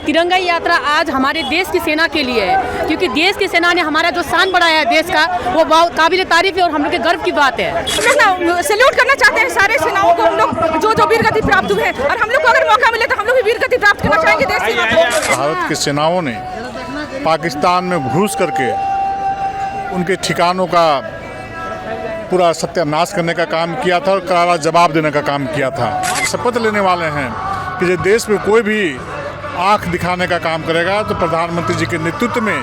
तिरंगा यात्रा आज हमारे देश की सेना के लिए है, क्योंकि देश की सेना ने हमारा जो शान बढ़ाया है देश का, वो बहुत काबिल तारीफ है और हम लोग के गर्व की बात है। हम लोग सैल्यूट करना चाहते हैं सारे सेनाओं को, हम लोग जो वीर गति प्राप्त हुए हैं, और हम लोग को अगर मौका मिले तो हम लोग भी वीर गति प्राप्त करना चाहेंगे देश की। भारत की सेनाओं ने पाकिस्तान में घुस करके उनके ठिकानों का पूरा सत्यानाश करने का काम किया था और करारा जवाब देने का काम किया था। शपथ लेने वाले हैं कि जो देश में कोई भी आंख दिखाने का काम करेगा तो प्रधानमंत्री जी के नेतृत्व में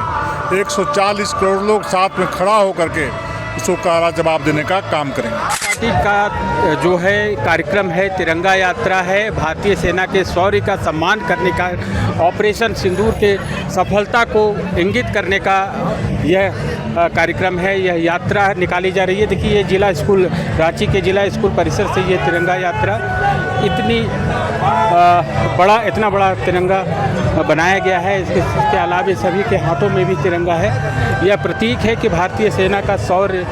140 करोड़ लोग साथ में खड़ा होकर के उसको करारा जवाब देने का काम करेंगे। पार्टी का जो है कार्यक्रम है, तिरंगा यात्रा है, भारतीय सेना के शौर्य का सम्मान करने का, ऑपरेशन सिंदूर के सफलता को इंगित करने का यह कार्यक्रम है। यह यात्रा निकाली जा रही है। देखिए, ये जिला स्कूल रांची के जिला स्कूल परिसर से ये तिरंगा यात्रा इतना बड़ा तिरंगा बनाया गया है। इसके अलावा सभी के हाथों में भी तिरंगा है। यह प्रतीक है कि भारतीय सेना का शौर्य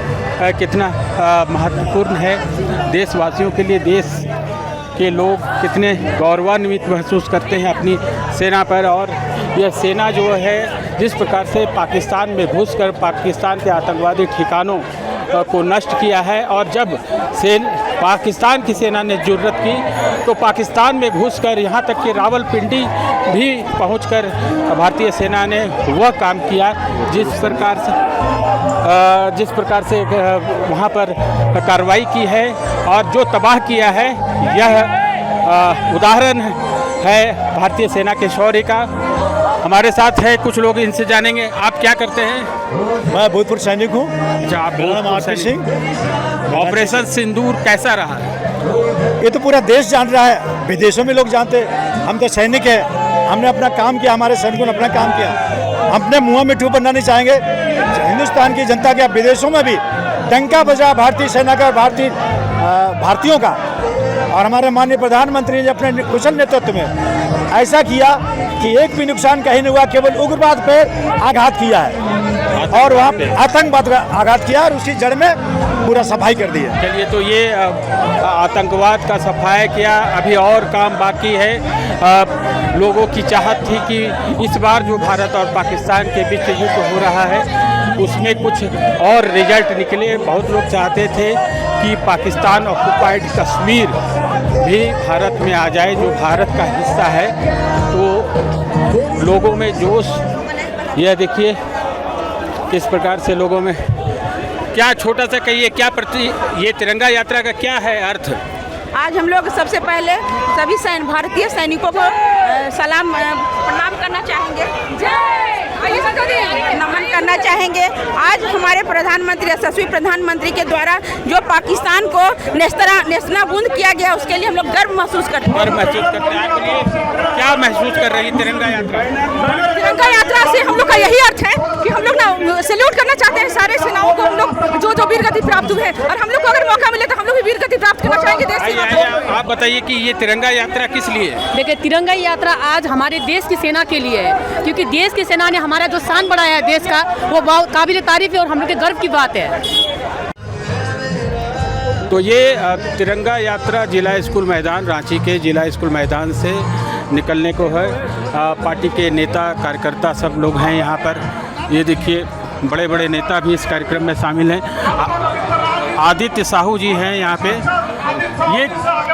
कितना महत्वपूर्ण है देशवासियों के लिए। देश के लोग कितने गौरवान्वित महसूस करते हैं अपनी सेना पर, और यह सेना जो है जिस प्रकार से पाकिस्तान में घुसकर पाकिस्तान के आतंकवादी ठिकानों को नष्ट किया है, और जब पाकिस्तान की सेना ने जुर्रत की तो पाकिस्तान में घुसकर यहाँ तक कि रावलपिंडी भी पहुंचकर भारतीय सेना ने वह काम किया जिस प्रकार से वहाँ पर कार्रवाई की है और जो तबाह किया है। यह उदाहरण है भारतीय सेना के शौर्य का। हमारे साथ है कुछ लोग, इनसे जानेंगे। आप क्या करते हैं? मैं भूतपूर्व सैनिक हूँ। अच्छा, आप भूतपूर्व सिंह। ऑपरेशन सिंदूर कैसा रहा? ये तो पूरा देश जान रहा है, विदेशों में लोग जानते हैं। हम तो सैनिक हैं, हमने अपना काम किया, हमारे सैनिकों ने अपना काम किया। हम अपने मुँह में ठूप बनना नहीं चाहेंगे। हिंदुस्तान की जनता के विदेशों में भी डंका बजा भारतीय सेना का, भारतीयों का, और हमारे माननीय प्रधानमंत्री ने अपने कुशल नेतृत्व में ऐसा किया कि एक भी नुकसान कहीं नहीं हुआ, केवल उग्रवाद पर आघात किया है और वहाँ आतंकवाद का आघात किया और उसी जड़ में पूरा सफाई कर दी है। चलिए, तो ये आतंकवाद का सफाई किया, अभी और काम बाकी है। लोगों की चाहत थी कि इस बार जो भारत और पाकिस्तान के बीच युद्ध हो रहा है उसमें कुछ और रिजल्ट निकले। बहुत लोग चाहते थे कि पाकिस्तान ऑक्युपाइड कश्मीर भी भारत में आ जाए, जो भारत का हिस्सा है। तो लोगों में जोश, यह देखिए किस प्रकार से लोगों में, क्या छोटा सा कहिए, क्या ये तिरंगा यात्रा का क्या है अर्थ? आज हम लोग सबसे पहले सभी भारतीय सैनिकों को सलाम प्रणाम करना चाहेंगे, नमन करना चाहेंगे। आज हमारे प्रधानमंत्री, यशस्वी प्रधानमंत्री के द्वारा जो पाकिस्तान को नेस्तनाबूद किया गया, उसके लिए हम लोग गर्व महसूस करते हैं। क्या महसूस कर रही है तिरंगा यात्रा? तिरंगा यात्रा से हम लोग का यही अर्थ है कि हम लोग सैल्यूट करना चाहते हैं सारे सेनाओं को, हम लोग जो वीर गति प्राप्त हुए हैं, और हम लोग को अगर मौका मिले तो हम लोग भी वीर गति प्राप्त करना चाहेंगे देश की। आप बताइए कि ये तिरंगा यात्रा किस लिए? देखिए, तिरंगा यात्रा आज हमारे देश की सेना के लिए है, क्योंकि देश की सेना ने हमारा जो शान बढ़ाया है देश का, वो बहुत काबिल तारीफ है और हम लोग के गर्व की बात है। तो ये तिरंगा यात्रा जिला स्कूल मैदान, रांची के जिला स्कूल मैदान से निकलने को है। पार्टी के नेता कार्यकर्ता सब लोग हैं यहाँ पर। ये देखिए, बड़े बड़े नेता भी इस कार्यक्रम में शामिल हैं। आदित्य साहू जी हैं यहाँ पे। ये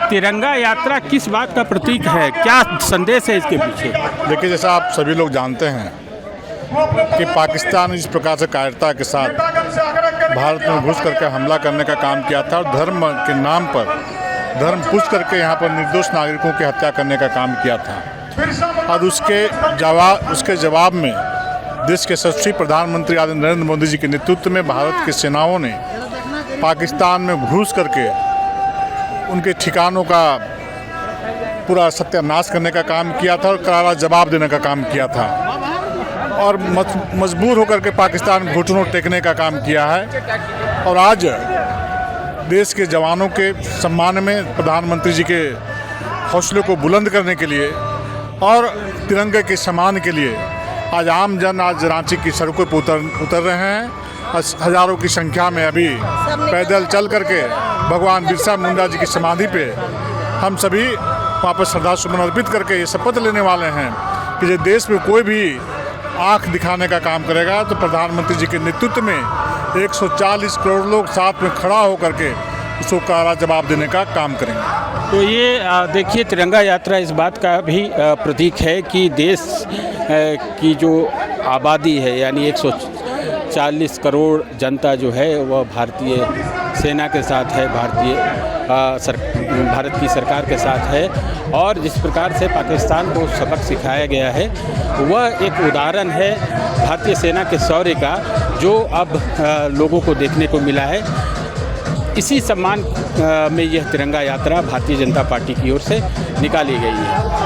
तिरंगा यात्रा किस बात का प्रतीक है, क्या संदेश है इसके पीछे? देखिए, जैसा आप सभी लोग जानते हैं कि पाकिस्तान इस प्रकार से कायरता के साथ भारत में घुस करके हमला करने का काम किया था और धर्म के नाम पर धर्म पूछ करके यहाँ पर निर्दोष नागरिकों की हत्या करने का काम किया था। और उसके जवाब में देश के यशस्वी प्रधानमंत्री आदरणीय नरेंद्र मोदी जी के नेतृत्व में भारत की सेनाओं ने पाकिस्तान में घुस करके उनके ठिकानों का पूरा सत्यानाश करने का काम किया था और करारा जवाब देने का काम किया था, और मजबूर होकर के पाकिस्तान घुटनों टेकने का काम किया है। और आज देश के जवानों के सम्मान में, प्रधानमंत्री जी के हौसले को बुलंद करने के लिए और तिरंगे के सम्मान के लिए आज आम जन आज रांची की सड़कों पर उतर रहे हैं। हजारों की संख्या में अभी पैदल चल करके भगवान बिरसा मुंडा जी की समाधि पे हम सभी वहाँ पर श्रद्धा सुमन अर्पित करके ये शपथ लेने वाले हैं कि जो देश में कोई भी आंख दिखाने का काम करेगा तो प्रधानमंत्री जी के नेतृत्व में 140 करोड़ लोग साथ में खड़ा होकर के उसको कड़ा जवाब देने का काम करेंगे। तो ये देखिए, तिरंगा यात्रा इस बात का भी प्रतीक है कि देश की जो आबादी है, यानी 140 करोड़ जनता जो है वह भारतीय सेना के साथ है, भारत की सरकार के साथ है। और जिस प्रकार से पाकिस्तान को सबक सिखाया गया है वह एक उदाहरण है भारतीय सेना के शौर्य का, जो अब लोगों को देखने को मिला है। इसी सम्मान में यह तिरंगा यात्रा भारतीय जनता पार्टी की ओर से निकाली गई है।